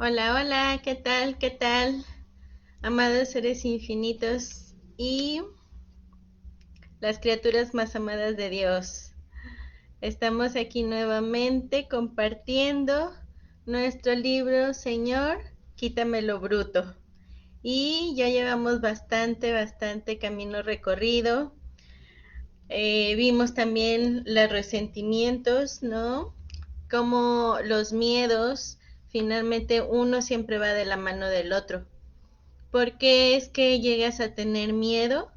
Hola, hola, ¿qué tal? ¿Qué tal? Amados seres infinitos y las criaturas más amadas de Dios. Estamos aquí nuevamente compartiendo nuestro libro Señor, quítame lo bruto. Y ya llevamos bastante camino recorrido. Vimos también los resentimientos, ¿no? Como los miedos, finalmente uno siempre va de la mano del otro. ¿Por qué es que llegas a tener miedo?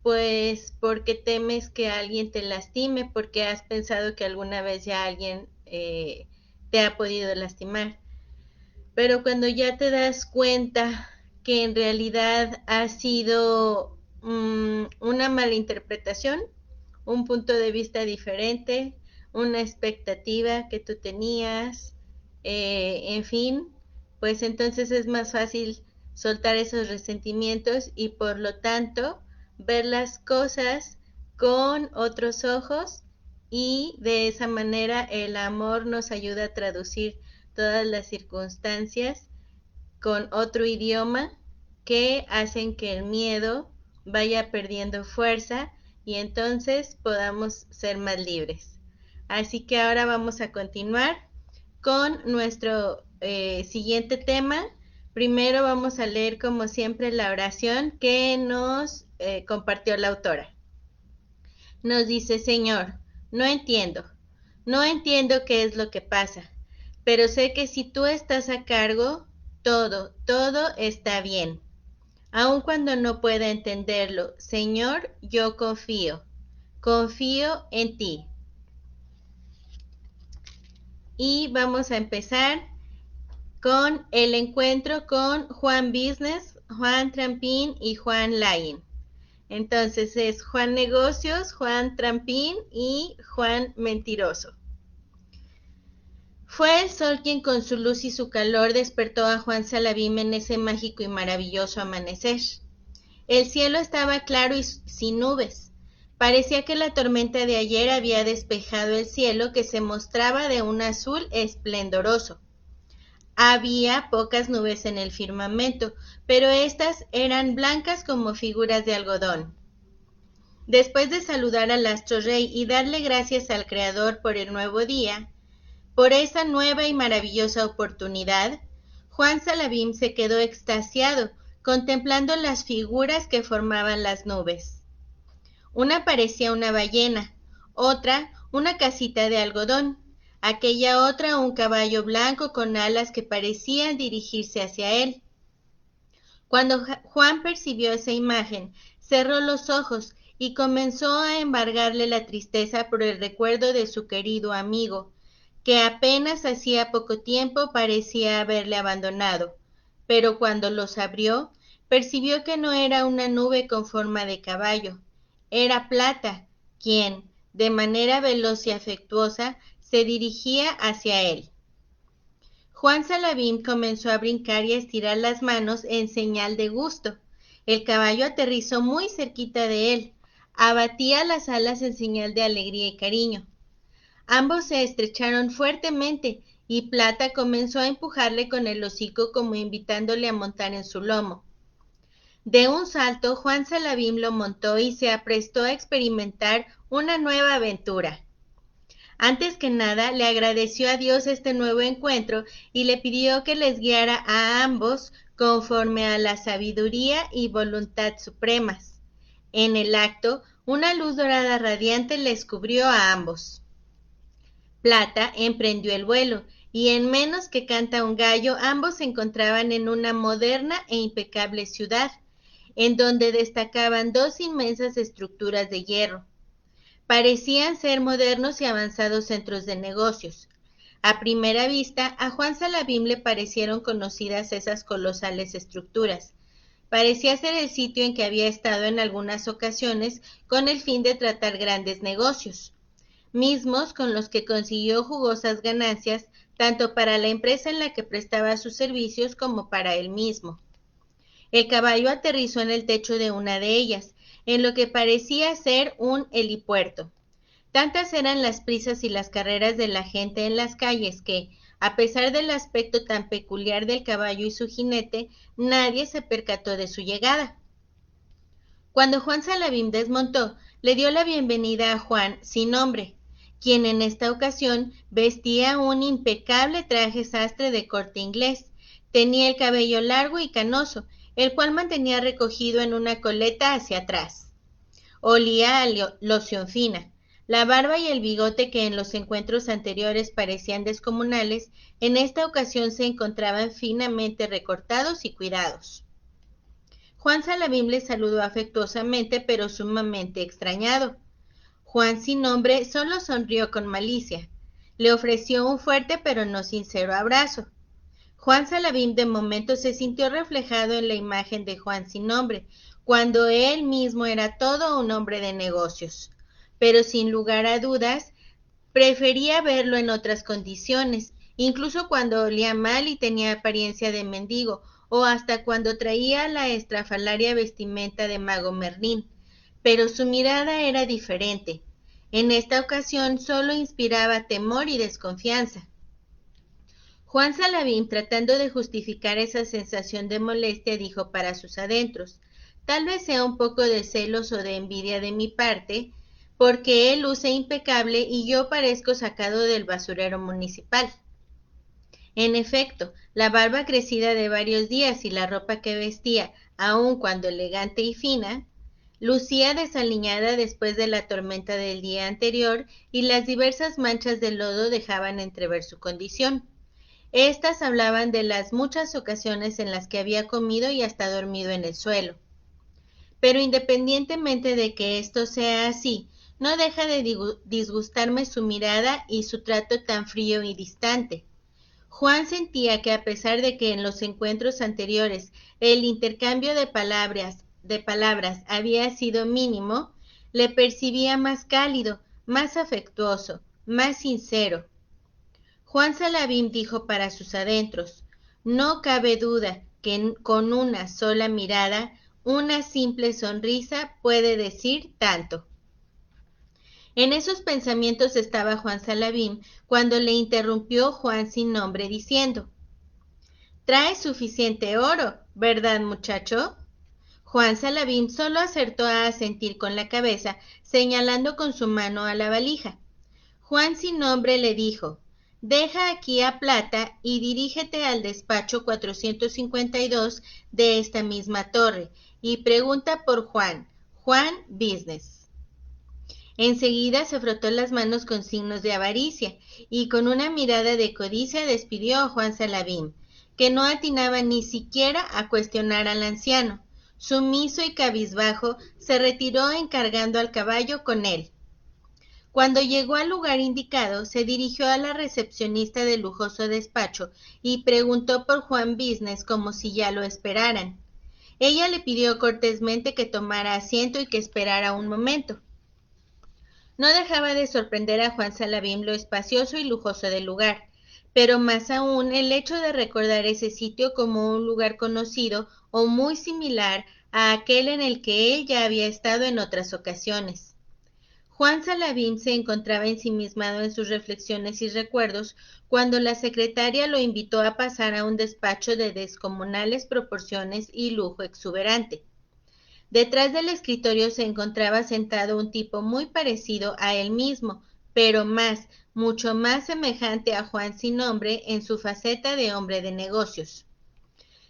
Pues porque temes que alguien te lastime, porque has pensado que alguna vez ya alguien te ha podido lastimar. Pero cuando ya te das cuenta que en realidad ha sido una mala interpretación, un punto de vista diferente, una expectativa que tú tenías, en fin, pues entonces es más fácil soltar esos resentimientos y por lo tanto ver las cosas con otros ojos y de esa manera el amor nos ayuda a traducir todas las circunstancias con otro idioma que hacen que el miedo vaya perdiendo fuerza y entonces podamos ser más libres. Así que ahora vamos a continuar con nuestro siguiente tema. Primero vamos a leer como siempre la oración que nos compartió la autora. Nos dice, Señor, no entiendo qué es lo que pasa, pero sé que si tú estás a cargo, todo está bien. Aun cuando no pueda entenderlo, Señor, yo confío en ti. Y vamos a empezar con el encuentro con Juan Business, Juan Trampín y Juan Lain. Entonces es Juan Negocios, Juan Trampín y Juan Mentiroso. Fue el sol quien con su luz y su calor despertó a Juan Salavim en ese mágico y maravilloso amanecer. El cielo estaba claro y sin nubes. Parecía que la tormenta de ayer había despejado el cielo que se mostraba de un azul esplendoroso. Había pocas nubes en el firmamento, pero éstas eran blancas como figuras de algodón. Después de saludar al astro rey y darle gracias al Creador por el nuevo día, por esa nueva y maravillosa oportunidad, Juan Salavim se quedó extasiado, contemplando las figuras que formaban las nubes. Una parecía una ballena, otra una casita de algodón, aquella otra un caballo blanco con alas que parecían dirigirse hacia él. Cuando Juan percibió esa imagen, cerró los ojos y comenzó a embargarle la tristeza por el recuerdo de su querido amigo, que apenas hacía poco tiempo parecía haberle abandonado, pero cuando los abrió, percibió que no era una nube con forma de caballo, era Plata, quien, de manera veloz y afectuosa, se dirigía hacia él. Juan Salavim comenzó a brincar y a estirar las manos en señal de gusto. El caballo aterrizó muy cerquita de él, abatía las alas en señal de alegría y cariño. Ambos se estrecharon fuertemente y Plata comenzó a empujarle con el hocico como invitándole a montar en su lomo. De un salto, Juan Salavim lo montó y se aprestó a experimentar una nueva aventura. Antes que nada, le agradeció a Dios este nuevo encuentro y le pidió que les guiara a ambos conforme a la sabiduría y voluntad supremas. En el acto, una luz dorada radiante les cubrió a ambos. Plata emprendió el vuelo, y en menos que canta un gallo, ambos se encontraban en una moderna e impecable ciudad, en donde destacaban dos inmensas estructuras de hierro. Parecían ser modernos y avanzados centros de negocios. A primera vista, a Juan Salavim le parecieron conocidas esas colosales estructuras. Parecía ser el sitio en que había estado en algunas ocasiones con el fin de tratar grandes negocios, mismos con los que consiguió jugosas ganancias tanto para la empresa en la que prestaba sus servicios como para él mismo. El caballo aterrizó en el techo de una de ellas, en lo que parecía ser un helipuerto. Tantas eran las prisas y las carreras de la gente en las calles que, a pesar del aspecto tan peculiar del caballo y su jinete, nadie se percató de su llegada. Cuando Juan Salavim desmontó, le dio la bienvenida a Juan sin nombre, quien en esta ocasión vestía un impecable traje sastre de corte inglés. Tenía el cabello largo y canoso, el cual mantenía recogido en una coleta hacia atrás. Olía a loción fina. La barba y el bigote, que en los encuentros anteriores parecían descomunales, en esta ocasión se encontraban finamente recortados y cuidados. Juan Salavim le saludó afectuosamente, pero sumamente extrañado. Juan sin nombre solo sonrió con malicia. Le ofreció un fuerte pero no sincero abrazo. Juan Salavim de momento se sintió reflejado en la imagen de Juan sin nombre, cuando él mismo era todo un hombre de negocios. Pero sin lugar a dudas, prefería verlo en otras condiciones, incluso cuando olía mal y tenía apariencia de mendigo, o hasta cuando traía la estrafalaria vestimenta de mago Merlín. Pero su mirada era diferente. En esta ocasión solo inspiraba temor y desconfianza. Juan Salavim, tratando de justificar esa sensación de molestia, dijo para sus adentros: tal vez sea un poco de celos o de envidia de mi parte, porque él luce impecable y yo parezco sacado del basurero municipal. En efecto, la barba crecida de varios días y la ropa que vestía, aun cuando elegante y fina, lucía desaliñada después de la tormenta del día anterior, y las diversas manchas de lodo dejaban entrever su condición. Estas hablaban de las muchas ocasiones en las que había comido y hasta dormido en el suelo. Pero independientemente de que esto sea así, no deja de disgustarme su mirada y su trato tan frío y distante. Juan sentía que, a pesar de que en los encuentros anteriores el intercambio de palabras había sido mínimo, le percibía más cálido, más afectuoso, más sincero. Juan Salavim dijo para sus adentros: no cabe duda que con una sola mirada, una simple sonrisa puede decir tanto. En esos pensamientos estaba Juan Salavim cuando le interrumpió Juan sin nombre diciendo: «Trae suficiente oro, ¿verdad, muchacho?». Juan Salavim solo acertó a asentir con la cabeza, señalando con su mano a la valija. Juan sin nombre le dijo: «deja aquí a plata y dirígete al despacho 452 de esta misma torre y pregunta por Juan Business». Enseguida se frotó las manos con signos de avaricia y con una mirada de codicia despidió a Juan Salavim, que no atinaba ni siquiera a cuestionar al anciano. Sumiso y cabizbajo, se retiró encargando al caballo con él. Cuando llegó al lugar indicado, se dirigió a la recepcionista del lujoso despacho y preguntó por Juan Business como si ya lo esperaran. Ella le pidió cortésmente que tomara asiento y que esperara un momento. No dejaba de sorprender a Juan Salavim lo espacioso y lujoso del lugar, pero más aún el hecho de recordar ese sitio como un lugar conocido o muy similar a aquel en el que él ya había estado en otras ocasiones. Juan Salavim se encontraba ensimismado en sus reflexiones y recuerdos cuando la secretaria lo invitó a pasar a un despacho de descomunales proporciones y lujo exuberante. Detrás del escritorio se encontraba sentado un tipo muy parecido a él mismo, pero mucho más semejante a Juan sin nombre en su faceta de hombre de negocios.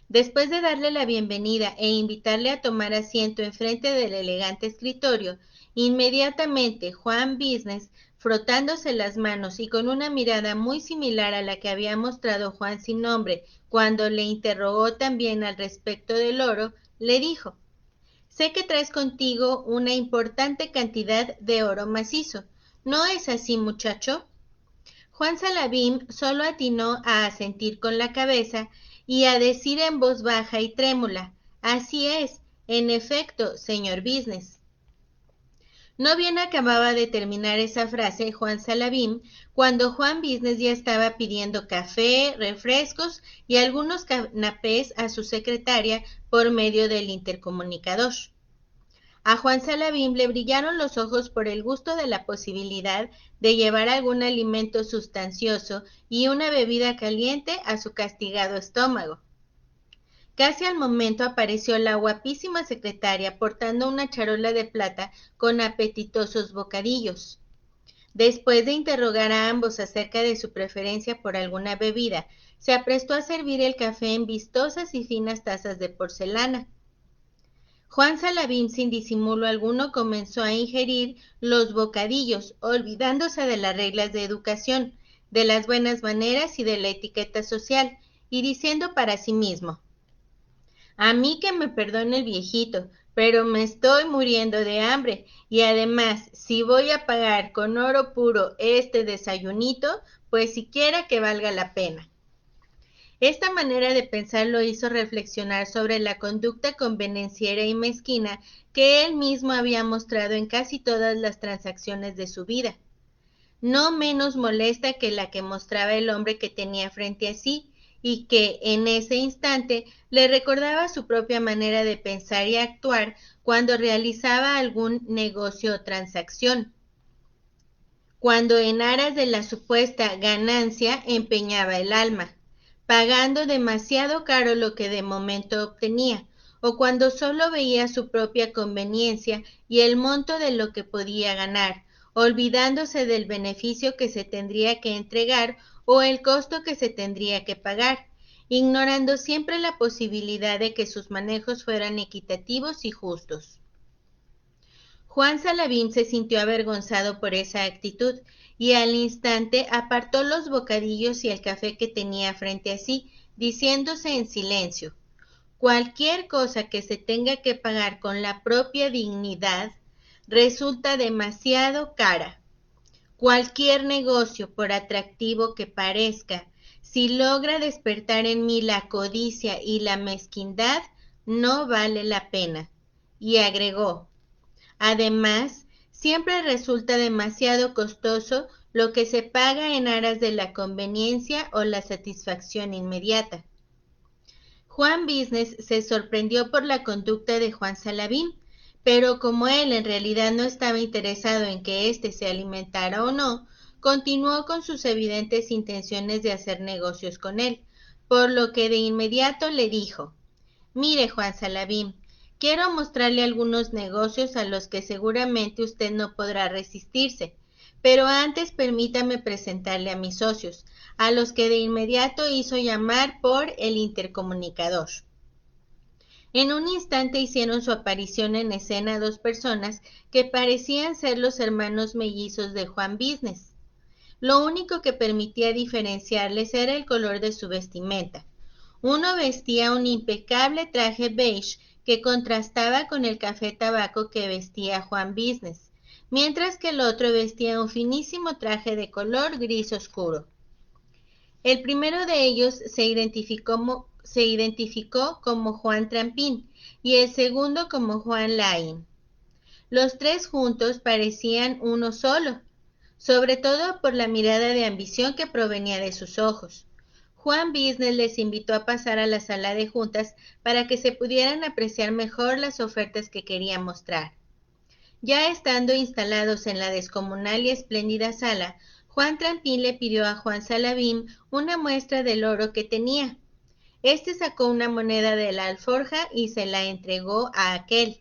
Después de darle la bienvenida e invitarle a tomar asiento enfrente del elegante escritorio, inmediatamente Juan Business, frotándose las manos y con una mirada muy similar a la que había mostrado Juan sin nombre cuando le interrogó también al respecto del oro, le dijo: «sé que traes contigo una importante cantidad de oro macizo, ¿no es así, muchacho?». Juan Salavim solo atinó a asentir con la cabeza y a decir en voz baja y trémula: «así es, en efecto, señor Business». No bien acababa de terminar esa frase Juan Salavim, cuando Juan Business ya estaba pidiendo café, refrescos y algunos canapés a su secretaria por medio del intercomunicador. A Juan Salabim le brillaron los ojos por el gusto de la posibilidad de llevar algún alimento sustancioso y una bebida caliente a su castigado estómago. Casi al momento apareció la guapísima secretaria portando una charola de plata con apetitosos bocadillos. Después de interrogar a ambos acerca de su preferencia por alguna bebida, se aprestó a servir el café en vistosas y finas tazas de porcelana. Juan Salabim, sin disimulo alguno, comenzó a ingerir los bocadillos, olvidándose de las reglas de educación, de las buenas maneras y de la etiqueta social, y diciendo para sí mismo: a mí que me perdone el viejito, pero me estoy muriendo de hambre, y además, si voy a pagar con oro puro este desayunito, pues siquiera que valga la pena. Esta manera de pensar lo hizo reflexionar sobre la conducta convenenciera y mezquina que él mismo había mostrado en casi todas las transacciones de su vida, no menos molesta que la que mostraba el hombre que tenía frente a sí, y que en ese instante le recordaba su propia manera de pensar y actuar cuando realizaba algún negocio o transacción, cuando en aras de la supuesta ganancia empeñaba el alma, pagando demasiado caro lo que de momento obtenía, o cuando solo veía su propia conveniencia y el monto de lo que podía ganar, olvidándose del beneficio que se tendría que entregar o el costo que se tendría que pagar, ignorando siempre la posibilidad de que sus manejos fueran equitativos y justos. Juan Salabim se sintió avergonzado por esa actitud y al instante apartó los bocadillos y el café que tenía frente a sí, diciéndose en silencio: cualquier cosa que se tenga que pagar con la propia dignidad resulta demasiado cara. Cualquier negocio, por atractivo que parezca, si logra despertar en mí la codicia y la mezquindad, no vale la pena. Y agregó: además, siempre resulta demasiado costoso lo que se paga en aras de la conveniencia o la satisfacción inmediata. Juan Business se sorprendió por la conducta de Juan Salabim, pero como él en realidad no estaba interesado en que éste se alimentara o no, continuó con sus evidentes intenciones de hacer negocios con él, por lo que de inmediato le dijo: mire, Juan Salabim, quiero mostrarle algunos negocios a los que seguramente usted no podrá resistirse, pero antes permítame presentarle a mis socios, a los que de inmediato hizo llamar por el intercomunicador. En un instante hicieron su aparición en escena dos personas que parecían ser los hermanos mellizos de Juan Business. Lo único que permitía diferenciarles era el color de su vestimenta. Uno vestía un impecable traje beige que contrastaba con el café tabaco que vestía Juan Business, mientras que el otro vestía un finísimo traje de color gris oscuro. El primero de ellos se identificó como Juan Trampín y el segundo como Juan Laín. Los tres juntos parecían uno solo, sobre todo por la mirada de ambición que provenía de sus ojos. Juan Business les invitó a pasar a la sala de juntas para que se pudieran apreciar mejor las ofertas que quería mostrar. Ya estando instalados en la descomunal y espléndida sala, Juan Trampín le pidió a Juan Salabim una muestra del oro que tenía. Este sacó una moneda de la alforja y se la entregó a aquel,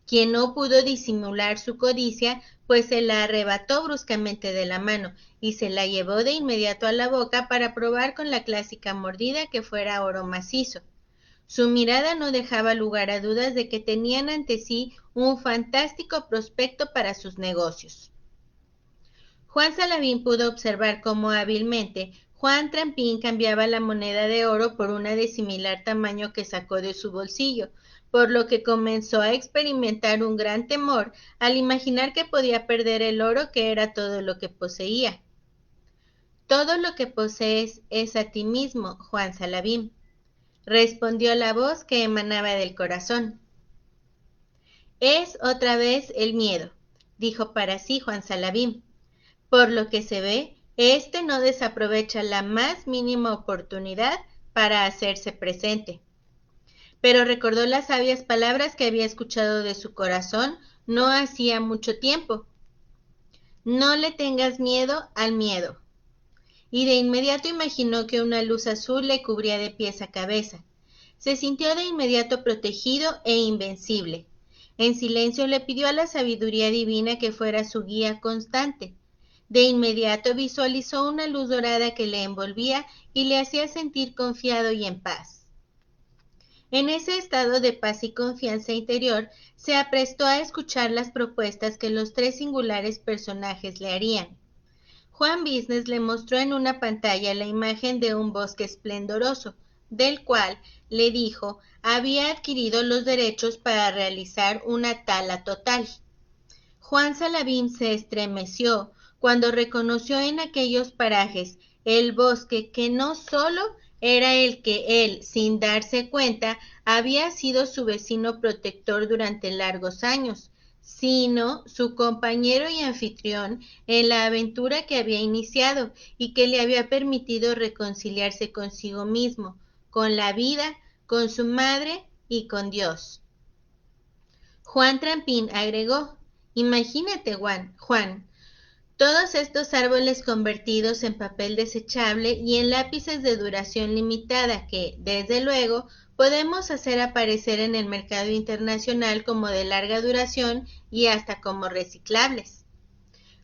quien no pudo disimular su codicia, pues se la arrebató bruscamente de la mano y se la llevó de inmediato a la boca para probar con la clásica mordida que fuera oro macizo. Su mirada no dejaba lugar a dudas de que tenían ante sí un fantástico prospecto para sus negocios. Juan Salabim pudo observar cómo hábilmente Juan Trampín cambiaba la moneda de oro por una de similar tamaño que sacó de su bolsillo, por lo que comenzó a experimentar un gran temor al imaginar que podía perder el oro que era todo lo que poseía. Todo lo que posees es a ti mismo, Juan Salabim, respondió la voz que emanaba del corazón. Es otra vez el miedo, dijo para sí Juan Salabim. Por lo que se ve, este no desaprovecha la más mínima oportunidad para hacerse presente. pero recordó las sabias palabras que había escuchado de su corazón no hacía mucho tiempo. No le tengas miedo al miedo. Y de inmediato imaginó que una luz azul le cubría de pies a cabeza. Se sintió de inmediato protegido e invencible. En silencio le pidió a la sabiduría divina que fuera su guía constante. De inmediato visualizó una luz dorada que le envolvía y le hacía sentir confiado y en paz. En ese estado de paz y confianza interior, se aprestó a escuchar las propuestas que los tres singulares personajes le harían. Juan Business le mostró en una pantalla la imagen de un bosque esplendoroso, del cual, le dijo, había adquirido los derechos para realizar una tala total. Juan Salavim se estremeció cuando reconoció en aquellos parajes el bosque que no solo era el que él, sin darse cuenta, había sido su vecino protector durante largos años, sino su compañero y anfitrión en la aventura que había iniciado y que le había permitido reconciliarse consigo mismo, con la vida, con su madre y con Dios. Juan Trampín agregó: imagínate, Juan, todos estos árboles convertidos en papel desechable y en lápices de duración limitada que, desde luego, podemos hacer aparecer en el mercado internacional como de larga duración y hasta como reciclables.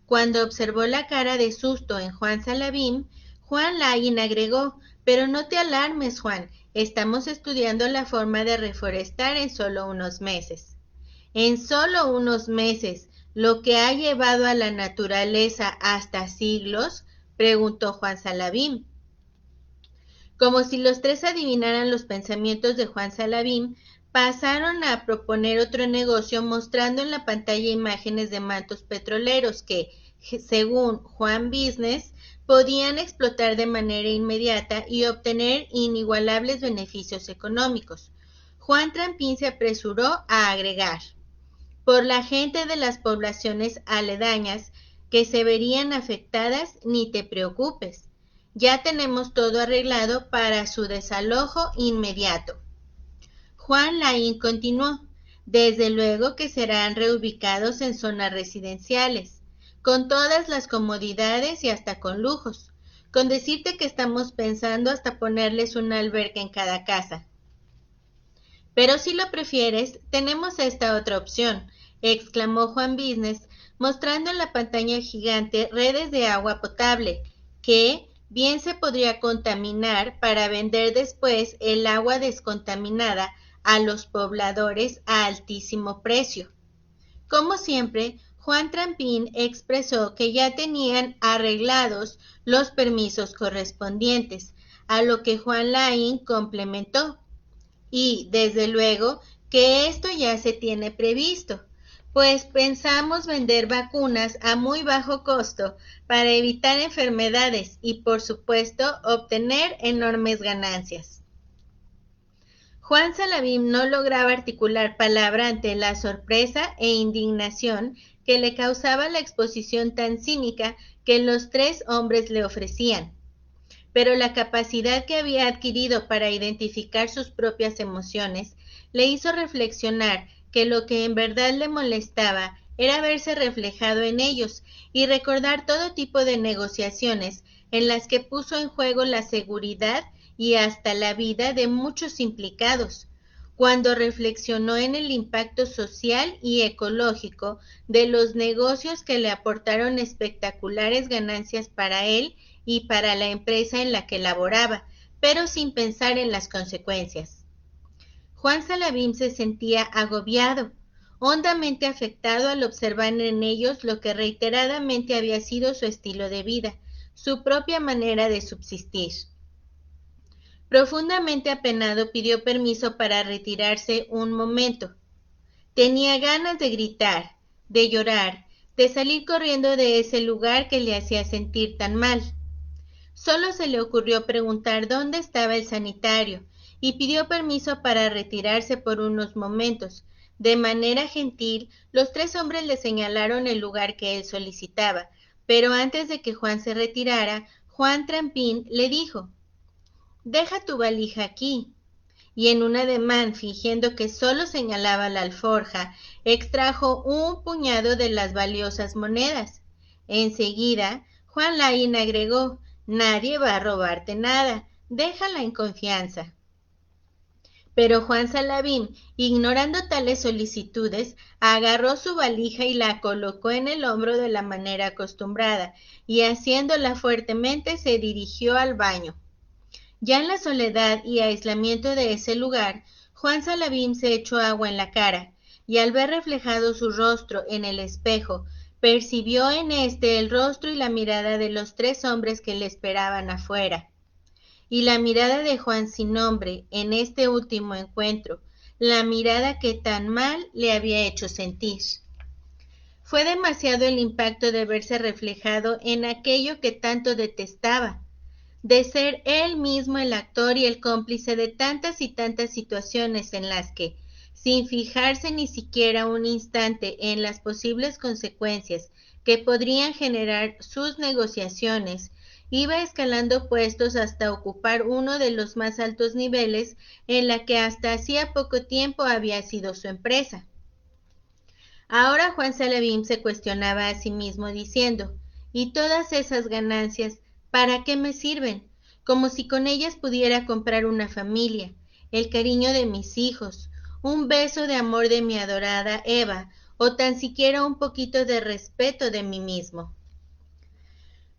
Cuando observó la cara de susto en Juan Salavim, Juan Lain agregó: pero no te alarmes, Juan, estamos estudiando la forma de reforestar en solo unos meses. En solo unos meses, ¿lo que ha llevado a la naturaleza hasta siglos?, preguntó Juan Salavim. Como si los tres adivinaran los pensamientos de Juan Salavim, pasaron a proponer otro negocio mostrando en la pantalla imágenes de mantos petroleros que, según Juan Business, podían explotar de manera inmediata y obtener inigualables beneficios económicos. Juan Trampín se apresuró a agregar: por la gente de las poblaciones aledañas que se verían afectadas, ni te preocupes. Ya tenemos todo arreglado para su desalojo inmediato. Juan Lain continuó: desde luego que serán reubicados en zonas residenciales, con todas las comodidades y hasta con lujos. Con decirte que estamos pensando hasta ponerles una alberca en cada casa. Pero si lo prefieres, tenemos esta otra opción, exclamó Juan Business, mostrando en la pantalla gigante redes de agua potable, que bien se podría contaminar para vender después el agua descontaminada a los pobladores a altísimo precio. Como siempre, Juan Trampín expresó que ya tenían arreglados los permisos correspondientes, a lo que Juan Lain complementó: y, desde luego, que esto ya se tiene previsto, pues pensamos vender vacunas a muy bajo costo para evitar enfermedades y, por supuesto, obtener enormes ganancias. Juan Salavim no lograba articular palabra ante la sorpresa e indignación que le causaba la exposición tan cínica que los tres hombres le ofrecían. Pero la capacidad que había adquirido para identificar sus propias emociones le hizo reflexionar que lo que en verdad le molestaba era verse reflejado en ellos y recordar todo tipo de negociaciones en las que puso en juego la seguridad y hasta la vida de muchos implicados. Cuando reflexionó en el impacto social y ecológico de los negocios que le aportaron espectaculares ganancias para él y para la empresa en la que laboraba, pero sin pensar en las consecuencias. Juan Salavim se sentía agobiado, hondamente afectado al observar en ellos lo que reiteradamente había sido su estilo de vida, su propia manera de subsistir. Profundamente apenado, pidió permiso para retirarse un momento. Tenía ganas de gritar, de llorar, de salir corriendo de ese lugar que le hacía sentir tan mal. Solo se le ocurrió preguntar dónde estaba el sanitario y pidió permiso para retirarse por unos momentos. De manera gentil, los tres hombres le señalaron el lugar que él solicitaba, pero antes de que Juan se retirara, Juan Trampín le dijo: deja tu valija aquí. y en un ademán fingiendo que solo señalaba la alforja, extrajo un puñado de las valiosas monedas. Enseguida, Juan Laín agregó: «Nadie va a robarte nada, déjala en confianza». Pero Juan Salavim, ignorando tales solicitudes, agarró su valija y la colocó en el hombro de la manera acostumbrada, y haciéndola fuertemente se dirigió al baño. Ya en la soledad y aislamiento de ese lugar, Juan Salavim se echó agua en la cara, y al ver reflejado su rostro en el espejo, percibió en éste el rostro y la mirada de los 3 hombres que le esperaban afuera. Y la mirada de Juan sin nombre en este último encuentro, la mirada que tan mal le había hecho sentir. Fue demasiado el impacto de verse reflejado en aquello que tanto detestaba, de ser él mismo el actor y el cómplice de tantas y tantas situaciones en las que, sin fijarse ni siquiera un instante en las posibles consecuencias que podrían generar sus negociaciones, iba escalando puestos hasta ocupar uno de los más altos niveles en la que hasta hacía poco tiempo había sido su empresa. Ahora Juan Salavim se cuestionaba a sí mismo diciendo: «¿Y todas esas ganancias, para qué me sirven? Como si con ellas pudiera comprar una familia, el cariño de mis hijos, un beso de amor de mi adorada Eva, o tan siquiera un poquito de respeto de mí mismo».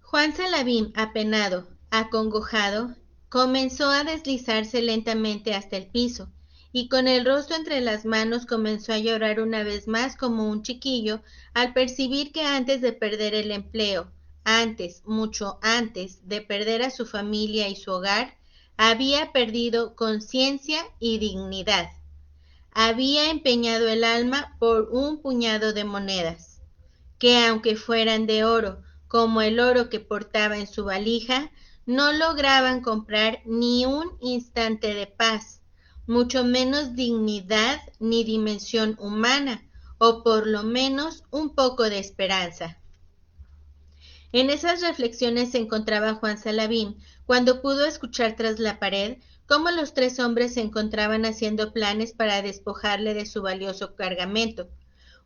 Juan Salavim, apenado, acongojado, comenzó a deslizarse lentamente hasta el piso, y con el rostro entre las manos comenzó a llorar una vez más como un chiquillo al percibir que antes de perder el empleo, antes, mucho antes de perder a su familia y su hogar, había perdido conciencia y dignidad. Había empeñado el alma por un puñado de monedas, que aunque fueran de oro, como el oro que portaba en su valija, no lograban comprar ni un instante de paz, mucho menos dignidad ni dimensión humana, o por lo menos un poco de esperanza. En esas reflexiones se encontraba Juan Salavim cuando pudo escuchar tras la pared cómo los 3 hombres se encontraban haciendo planes para despojarle de su valioso cargamento.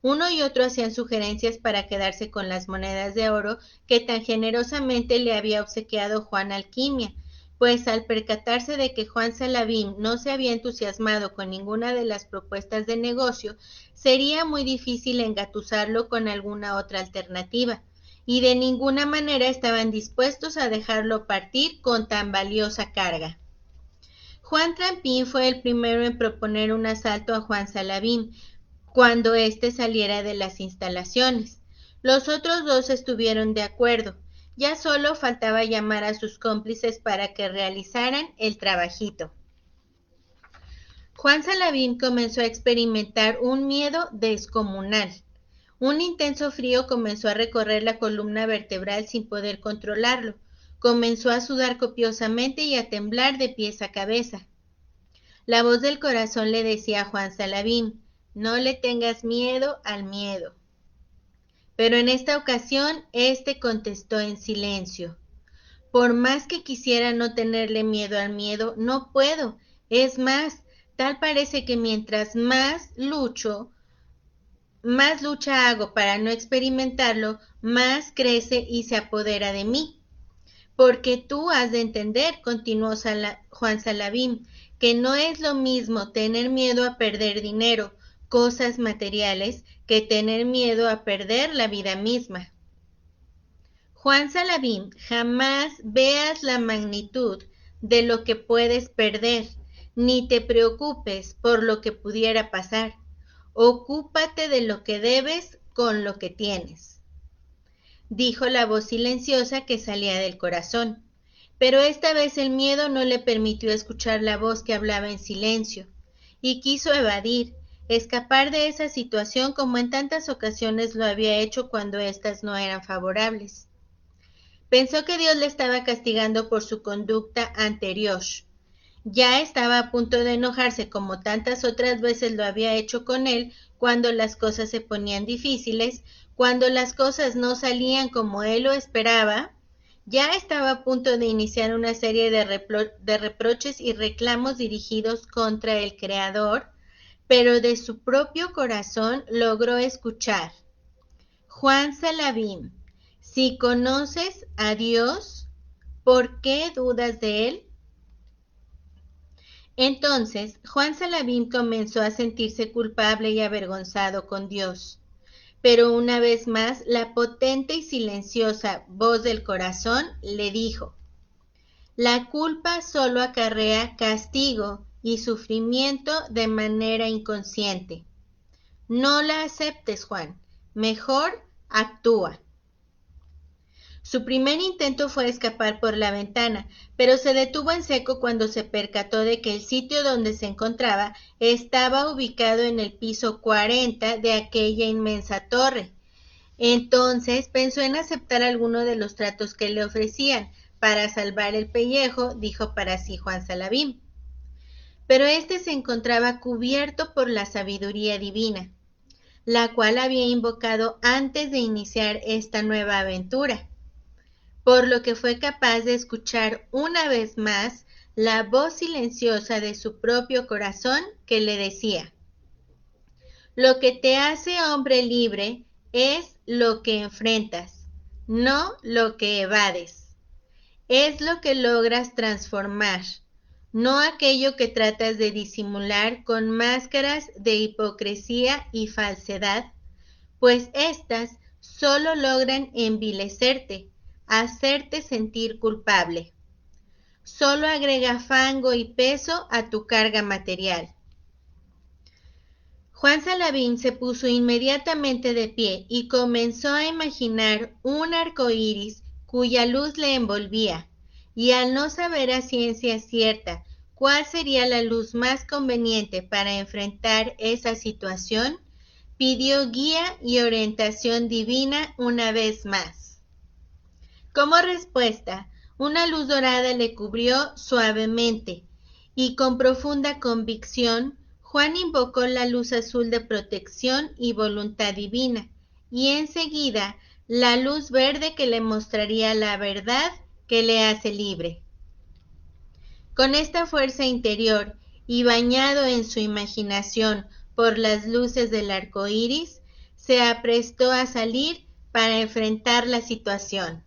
Uno y otro hacían sugerencias para quedarse con las monedas de oro que tan generosamente le había obsequiado Juan Alquimia, pues al percatarse de que Juan Salavim no se había entusiasmado con ninguna de las propuestas de negocio, sería muy difícil engatusarlo con alguna otra alternativa, y de ninguna manera estaban dispuestos a dejarlo partir con tan valiosa carga. Juan Trampín fue el primero en proponer un asalto a Juan Salavim, cuando éste saliera de las instalaciones. Los otros 2 estuvieron de acuerdo. Ya solo faltaba llamar a sus cómplices para que realizaran el trabajito. Juan Salavim comenzó a experimentar un miedo descomunal. Un intenso frío comenzó a recorrer la columna vertebral sin poder controlarlo. Comenzó a sudar copiosamente y a temblar de pies a cabeza. La voz del corazón le decía a Juan Salavim: «No le tengas miedo al miedo». Pero en esta ocasión, éste contestó en silencio: «Por más que quisiera no tenerle miedo al miedo, no puedo. Es más, tal parece que mientras más lucha hago para no experimentarlo, más crece y se apodera de mí». «Porque tú has de entender», continuó Juan Salavim, «que no es lo mismo tener miedo a perder dinero, cosas materiales, que tener miedo a perder la vida misma». Juan Salavim, jamás veas la magnitud de lo que puedes perder, ni te preocupes por lo que pudiera pasar. Ocúpate de lo que debes con lo que tienes», dijo la voz silenciosa que salía del corazón. Pero esta vez el miedo no le permitió escuchar la voz que hablaba en silencio, y quiso evadir, escapar de esa situación como en tantas ocasiones lo había hecho cuando éstas no eran favorables. Pensó que Dios le estaba castigando por su conducta anterior. Ya estaba a punto de enojarse como tantas otras veces lo había hecho con él cuando las cosas se ponían difíciles, cuando las cosas no salían como él lo esperaba, Ya estaba a punto de iniciar una serie de reproches y reclamos dirigidos contra el Creador, pero de su propio corazón logró escuchar: Juan Salavim, si conoces a Dios, ¿por qué dudas de él? Entonces Juan Salavim comenzó a sentirse culpable y avergonzado con Dios. Pero una vez más, la potente y silenciosa voz del corazón le dijo: la culpa solo acarrea castigo y sufrimiento de manera inconsciente. No la aceptes, Juan. Mejor actúa. Su primer intento fue escapar por la ventana, pero se detuvo en seco cuando se percató de que el sitio donde se encontraba estaba ubicado en el piso 40 de aquella inmensa torre. Entonces pensó en aceptar alguno de los tratos que le ofrecían. Para salvar el pellejo, dijo para sí Juan Salavim. Pero éste se encontraba cubierto por la sabiduría divina, la cual había invocado antes de iniciar esta nueva aventura, por lo que fue capaz de escuchar una vez más la voz silenciosa de su propio corazón que le decía: lo que te hace hombre libre es lo que enfrentas, no lo que evades. Es lo que logras transformar, no aquello que tratas de disimular con máscaras de hipocresía y falsedad, pues éstas solo logran envilecerte, hacerte sentir culpable. Solo agrega fango y peso a tu carga material. Juan Salavim se puso inmediatamente de pie y comenzó a imaginar un arco iris cuya luz le envolvía, y al no saber a ciencia cierta cuál sería la luz más conveniente para enfrentar esa situación, pidió guía y orientación divina una vez más. Como respuesta, una luz dorada le cubrió suavemente, y con profunda convicción Juan invocó la luz azul de protección y voluntad divina, y enseguida la luz verde que le mostraría la verdad que le hace libre. Con esta fuerza interior y bañado en su imaginación por las luces del arco iris, se aprestó a salir para enfrentar la situación.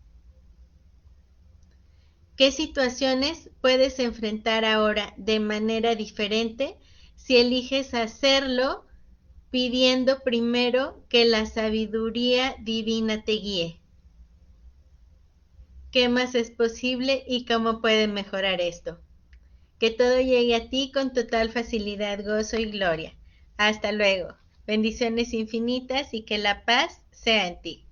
¿Qué situaciones puedes enfrentar ahora de manera diferente si eliges hacerlo pidiendo primero que la sabiduría divina te guíe? ¿Qué más es posible y cómo puede mejorar esto? Que todo llegue a ti con total facilidad, gozo y gloria. Hasta luego. Bendiciones infinitas y que la paz sea en ti.